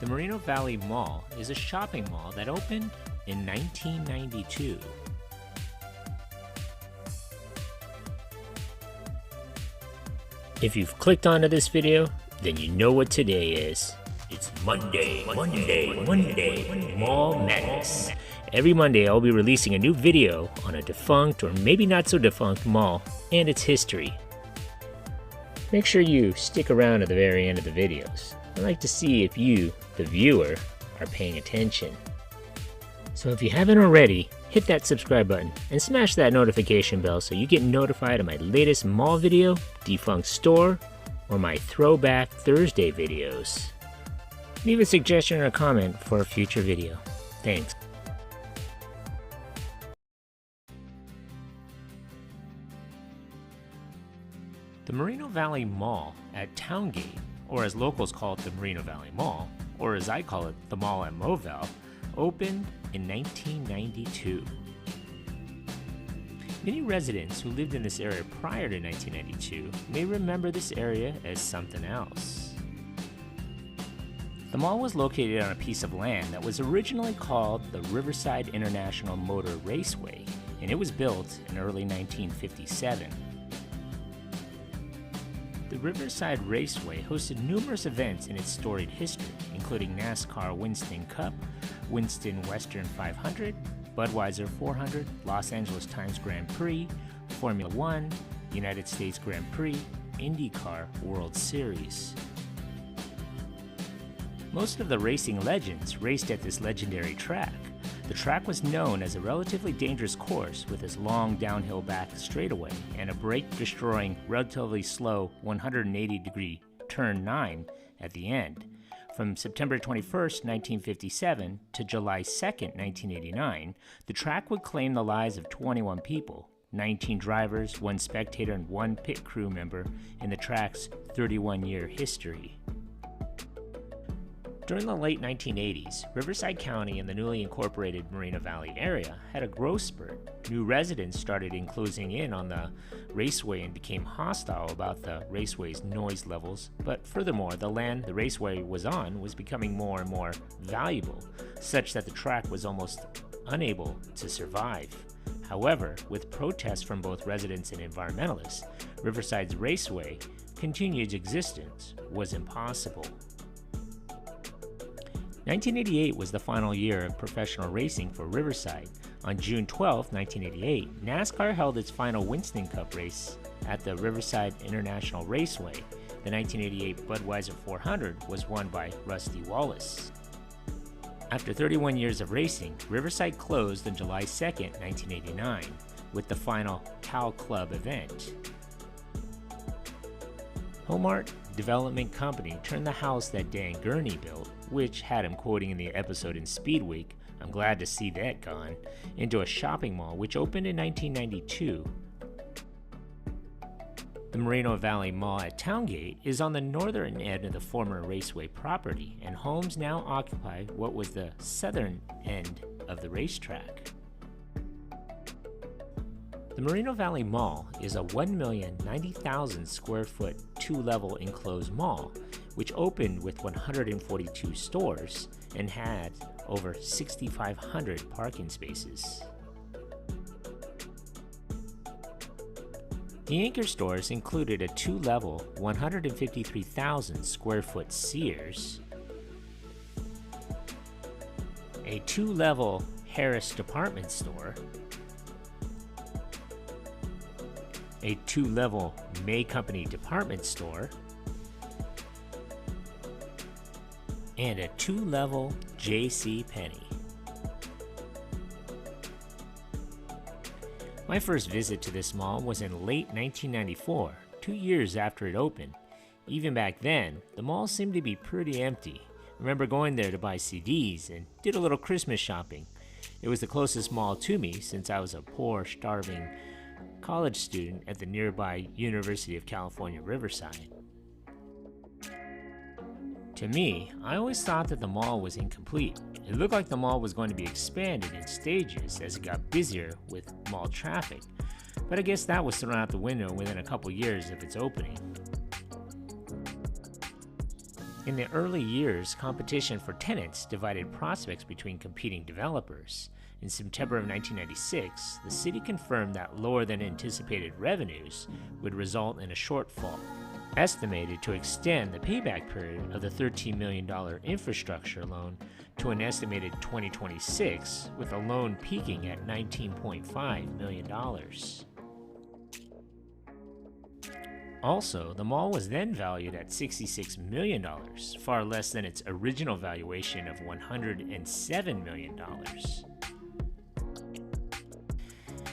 The Moreno Valley Mall is a shopping mall that opened in 1992. If you've clicked onto this video, then you know what today is. It's Monday, Mall Madness. Every Monday I'll be releasing a new video on a defunct or maybe not so defunct mall and its history. Make sure you stick around to the very end of the videos. I like to see if you, the viewer, are paying attention. So if you haven't already, hit that subscribe button and smash that notification bell so you get notified of my latest mall video, defunct store, or my Throwback Thursday videos. Leave a suggestion or a comment for a future video. Thanks. The Moreno Valley Mall at Towngate, or as locals call it the Moreno Valley Mall, or as I call it the Mall at Moval, opened in 1992. Many residents who lived in this area prior to 1992 may remember this area as something else. The mall was located on a piece of land that was originally called the Riverside International Motor Raceway, and it was built in early 1957. The Riverside Raceway hosted numerous events in its storied history, including NASCAR Winston Cup, Winston Western 500, Budweiser 400, Los Angeles Times Grand Prix, Formula One, United States Grand Prix, IndyCar World Series. Most of the racing legends raced at this legendary track. The track was known as a relatively dangerous course with its long downhill back straightaway and a brake-destroying, relatively slow 180-degree turn 9 at the end. From September 21, 1957 to July 2, 1989, the track would claim the lives of 21 people, 19 drivers, 1 spectator, and 1 pit crew member in the track's 31-year history. During the late 1980s, Riverside County and the newly incorporated Moreno Valley area had a growth spurt. New residents started enclosing in on the raceway and became hostile about the raceway's noise levels, but furthermore, the land the raceway was on was becoming more and more valuable, such that the track was almost unable to survive. However, with protests from both residents and environmentalists, Riverside's raceway continued existence was impossible. 1988 was the final year of professional racing for Riverside. On June 12, 1988, NASCAR held its final Winston Cup race at the Riverside International Raceway. The 1988 Budweiser 400 was won by Rusty Wallace. After 31 years of racing, Riverside closed on July 2, 1989, with the final Cal Club event. Homart Development Company turned the house that Dan Gurney built, which had him quoting in the episode in Speed Week, "I'm glad to see that gone," into a shopping mall which opened in 1992. The Moreno Valley Mall at Towngate is on the northern end of the former raceway property, and homes now occupy what was the southern end of the racetrack. The Moreno Valley Mall is a 1,090,000 square foot, two-level enclosed mall, which opened with 142 stores and had over 6,500 parking spaces. The anchor stores included a two-level, 153,000 square foot Sears, a two-level Harris department store, a two-level May Company department store, and a two-level J.C. Penney. My first visit to this mall was in late 1994, 2 years after it opened. Even back then, the mall seemed to be pretty empty. I remember going there to buy CDs and did a little Christmas shopping. It was the closest mall to me since I was a poor, starving college student at the nearby University of California, Riverside. To me, I always thought that the mall was incomplete. It looked like the mall was going to be expanded in stages as it got busier with mall traffic, but I guess that was thrown out the window within a couple years of its opening. In the early years, competition for tenants divided prospects between competing developers. In September of 1996, the city confirmed that lower than anticipated revenues would result in a shortfall, estimated to extend the payback period of the $13 million infrastructure loan to an estimated 2026, with the loan peaking at $19.5 million. Also, the mall was then valued at $66 million, far less than its original valuation of $107 million.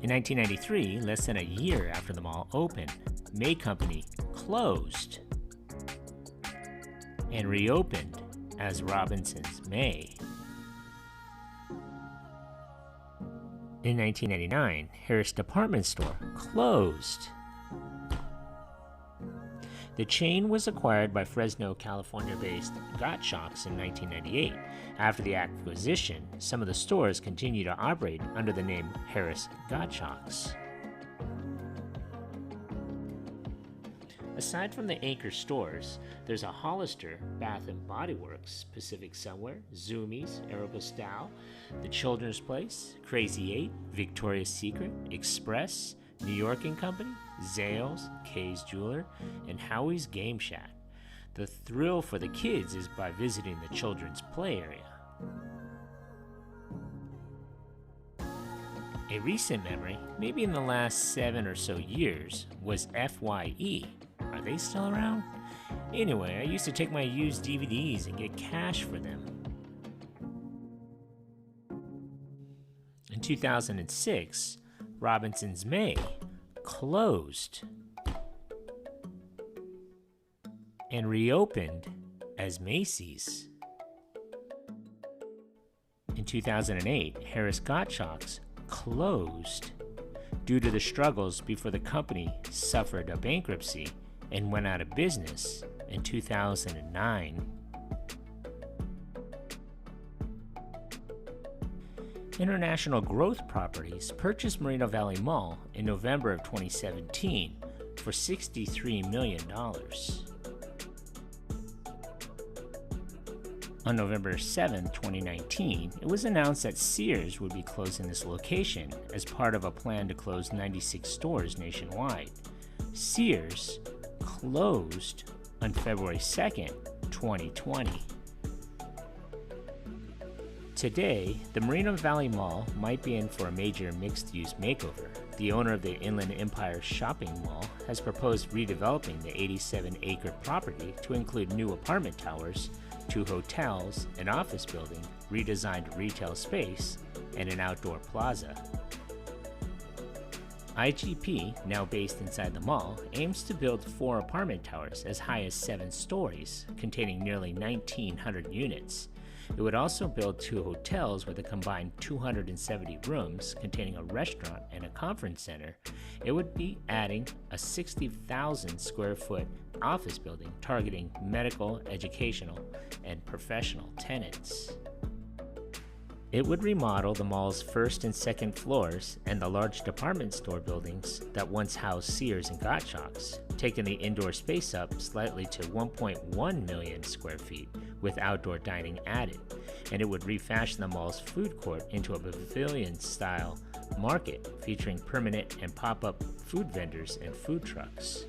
In 1993, less than a year after the mall opened, May Company closed and reopened as Robinson's May. In 1999, Harris Department Store closed. The chain was acquired by Fresno, California-based Gottschalks in 1998. After the acquisition, some of the stores continue to operate under the name Harris Gottschalks. Aside from the anchor stores, there's a Hollister, Bath & Body Works, Pacific Somewhere, Zoomies, Aeropostale, The Children's Place, Crazy 8, Victoria's Secret, Express, New York & Company, Zales, Kay's Jeweler, and Howie's Game Shack. The thrill for the kids is by visiting the children's play area. A recent memory, maybe in the last 7 or so years, was FYE. Are they still around? Anyway, I used to take my used DVDs and get cash for them. In 2006, Robinson's May closed and reopened as Macy's. In 2008, Harris Gottschalks closed due to the struggles before the company suffered a bankruptcy and went out of business in 2009. International Growth Properties purchased Moreno Valley Mall in November of 2017 for $63 million. On November 7, 2019, it was announced that Sears would be closing this location as part of a plan to close 96 stores nationwide. Sears closed on February 2, 2020. Today, the Moreno Valley Mall might be in for a major mixed-use makeover. The owner of the Inland Empire Shopping Mall has proposed redeveloping the 87-acre property to include new apartment towers, 2 hotels, an office building, redesigned retail space, and an outdoor plaza. IGP, now based inside the mall, aims to build 4 apartment towers as high as 7 stories, containing nearly 1,900 units. It would also build 2 hotels with a combined 270 rooms containing a restaurant and a conference center. It would be adding a 60,000 square foot office building targeting medical, educational, and professional tenants. It would remodel the mall's first and second floors and the large department store buildings that once housed Sears and Gottschalks, taking the indoor space up slightly to 1.1 million square feet with outdoor dining added, and it would refashion the mall's food court into a pavilion-style market featuring permanent and pop-up food vendors and food trucks.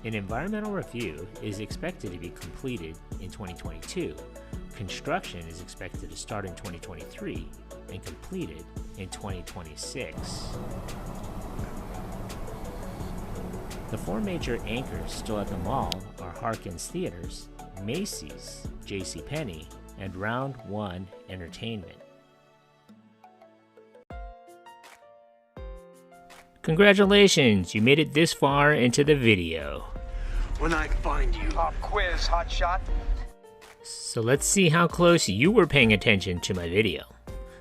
An environmental review is expected to be completed in 2022. Construction is expected to start in 2023 and completed in 2026. The 4 major anchors still at the mall are Harkins Theaters, Macy's, JCPenney, and Round 1 Entertainment. Congratulations, you made it this far into the video. When I find you. Pop quiz, hotshot. So let's see how close you were paying attention to my video.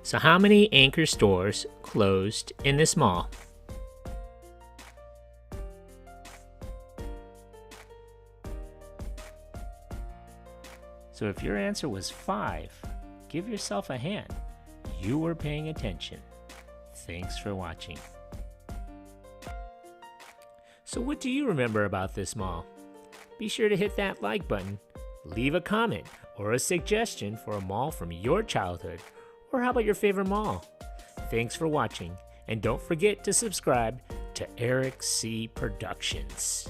So how many anchor stores closed in this mall? So if your answer was 5, give yourself a hand. You were paying attention. Thanks for watching. So what do you remember about this mall? be sure to hit that like button, leave a comment or a suggestion for a mall from your childhood, or how about your favorite mall? Thanks for watching, and don't forget to subscribe to Eric C. Productions.